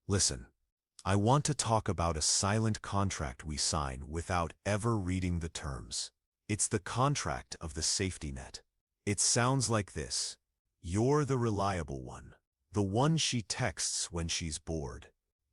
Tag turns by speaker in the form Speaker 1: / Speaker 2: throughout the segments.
Speaker 1: Listen, I want to talk about a silent contract we sign without ever reading the terms. It's the contract of the safety net. It sounds like this. You're the reliable one. The one she texts when she's bored.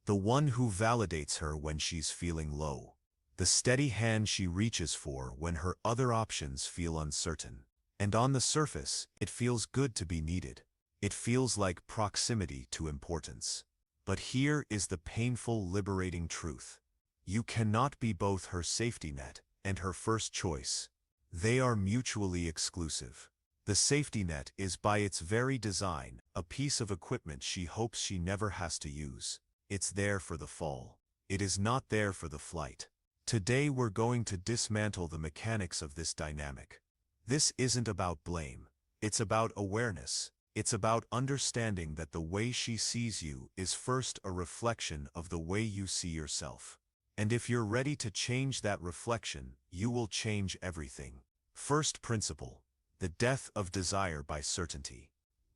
Speaker 1: The one who validates her when she's feeling low. The steady hand she reaches for when her other options feel uncertain. And on the surface, it feels good to be needed. It feels like proximity to importance. But here is the painful, liberating truth. You cannot be both her safety net and her first choice. They are mutually exclusive. The safety net is by its very design a piece of equipment she hopes she never has to use. It's there for the fall. It is not there for the flight. Today we're going to dismantle the mechanics of this dynamic. This isn't about blame. It's about awareness. It's about understanding that the way she sees you is first a reflection of the way you see yourself. And if you're ready to change that reflection, you will change everything. First principle: the death of desire by certainty.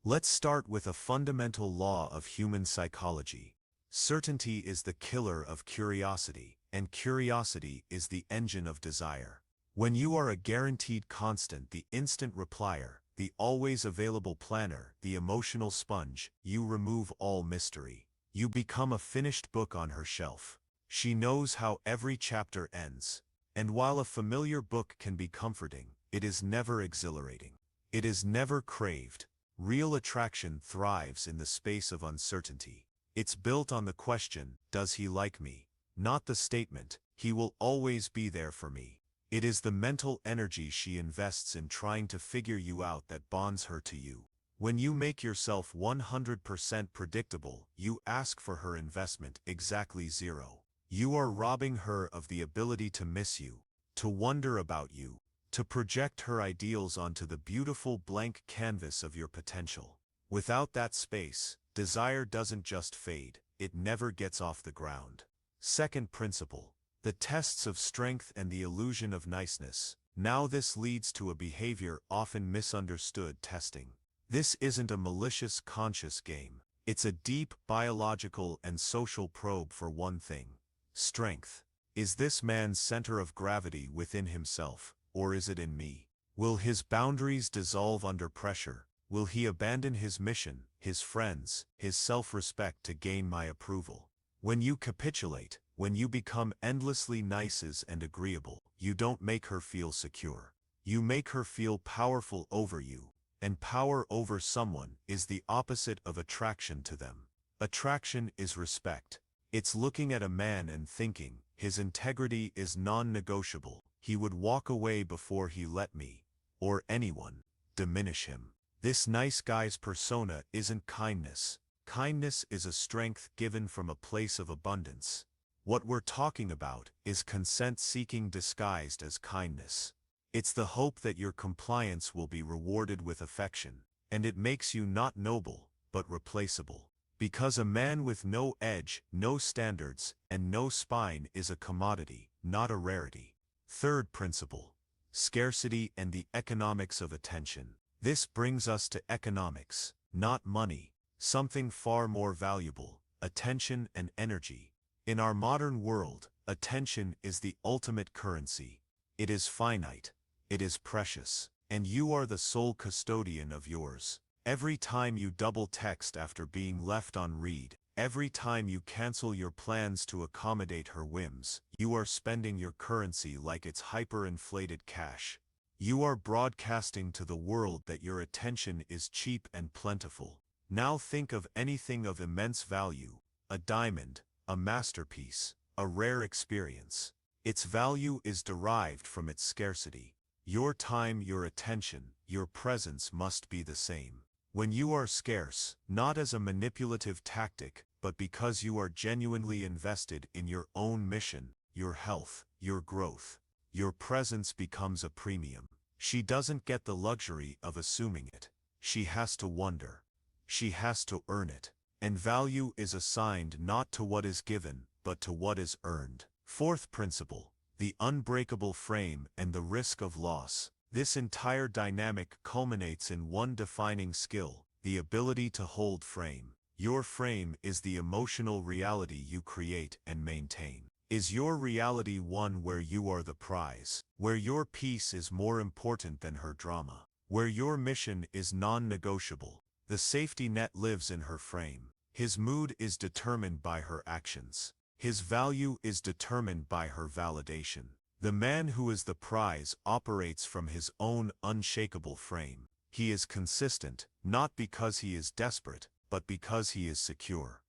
Speaker 1: Let's start with a fundamental law of human psychology. Certainty is the killer of curiosity, and curiosity is the engine of desire. When you are a guaranteed constant, the instant replier, the always available planner, the emotional sponge, you remove all mystery. You become a finished book on her shelf. She knows how every chapter ends. And while a familiar book can be comforting, it is never exhilarating. It is never craved. Real attraction thrives in the space of uncertainty. It's built on the question, does he like me? Not the statement, he will always be there for me. It is the mental energy she invests in trying to figure you out that bonds her to you. When you make yourself 100% predictable, you ask for her investment exactly zero. You are robbing her of the ability to miss you, to wonder about you, to project her ideals onto the beautiful blank canvas of your potential. Without that space, desire doesn't just fade, it never gets off the ground. Second principle: the tests of strength and the illusion of niceness. Now this leads to a behavior often misunderstood: testing. This isn't a malicious, conscious game. It's a deep biological and social probe for one thing: strength. Is this man's center of gravity within himself, or is it in me? Will his boundaries dissolve under pressure? Will he abandon his mission, his friends, his self-respect to gain my approval? When you capitulate, when you become endlessly nice and agreeable, you don't make her feel secure. You make her feel powerful over you, and power over someone is the opposite of attraction to them. Attraction is respect. It's looking at a man and thinking, his integrity is non-negotiable. He would walk away before he let me, or anyone, diminish him. This nice guy's persona isn't kindness. Kindness is a strength given from a place of abundance. What we're talking about is consent-seeking disguised as kindness. It's the hope that your compliance will be rewarded with affection, and it makes you not noble, but replaceable. Because a man with no edge, no standards, and no spine is a commodity, not a rarity. Third principle: scarcity and the economics of attention. This brings us to economics, not money, something far more valuable: attention and energy. In our modern world, attention is the ultimate currency. It is finite, it is precious, and you are the sole custodian of yours. Every time you double text after being left on read, every time you cancel your plans to accommodate her whims, you are spending your currency like it's hyperinflated cash. You are broadcasting to the world that your attention is cheap and plentiful. Now think of anything of immense value: a diamond, a masterpiece, a rare experience. Its value is derived from its scarcity. Your time, your attention, your presence must be the same. When you are scarce, not as a manipulative tactic, but because you are genuinely invested in your own mission, your health, your growth, your presence becomes a premium. She doesn't get the luxury of assuming it. She has to wonder. She has to earn it. And value is assigned not to what is given, but to what is earned. Fourth principle: the unbreakable frame and the risk of loss. This entire dynamic culminates in one defining skill: the ability to hold frame. Your frame is the emotional reality you create and maintain. Is your reality one where you are the prize, where your peace is more important than her drama, where your mission is non-negotiable? The safety net lives in her frame. His mood is determined by her actions. His value is determined by her validation. The man who is the prize operates from his own unshakable frame. He is consistent, not because he is desperate, but because he is secure.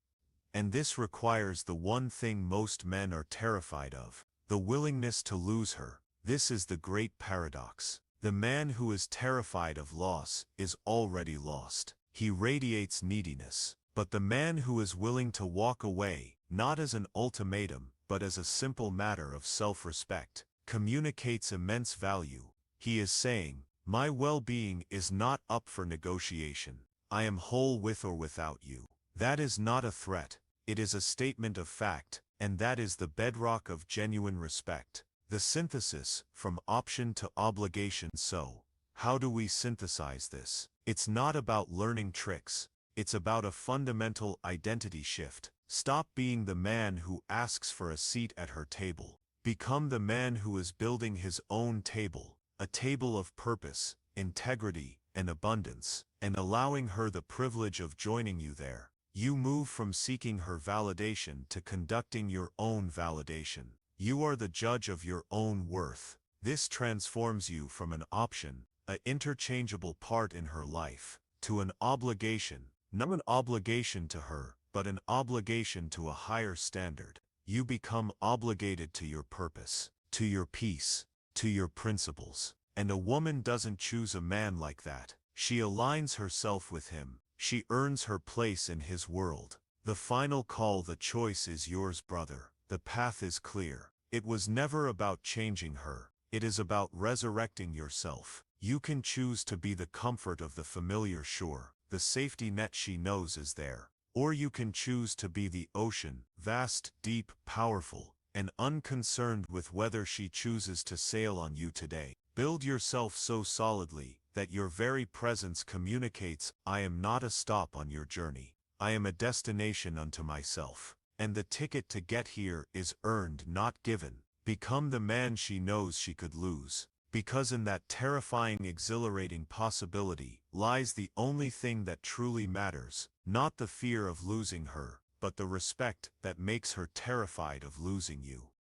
Speaker 1: And this requires the one thing most men are terrified of, the willingness to lose her. This is the great paradox. The man who is terrified of loss is already lost. He radiates neediness. But the man who is willing to walk away, not as an ultimatum, but as a simple matter of self-respect, communicates immense value. He is saying, my well-being is not up for negotiation. I am whole with or without you. That is not a threat. It is a statement of fact, and that is the bedrock of genuine respect. The synthesis, from option to obligation. So, how do we synthesize this? It's not about learning tricks. It's about a fundamental identity shift. Stop being the man who asks for a seat at her table. Become the man who is building his own table, a table of purpose, integrity, and abundance, and allowing her the privilege of joining you there. You move from seeking her validation to conducting your own validation. You are the judge of your own worth. This transforms you from an option, an interchangeable part in her life, to an obligation, not an obligation to her, but an obligation to a higher standard. You become obligated to your purpose, to your peace, to your principles. And a woman doesn't choose a man like that. She aligns herself with him. She earns her place in his world. The final call, the choice is yours, brother. The path is clear. It was never about changing her. It is about resurrecting yourself. You can choose to be the comfort of the familiar shore, the safety net she knows is there. Or you can choose to be the ocean, vast, deep, powerful, and unconcerned with whether she chooses to sail on you today. Build yourself so solidly that your very presence communicates, I am not a stop on your journey. I am a destination unto myself. And the ticket to get here is earned, not given. Become the man she knows she could lose. Because in that terrifying, exhilarating possibility lies the only thing that truly matters, not the fear of losing her, but the respect that makes her terrified of losing you.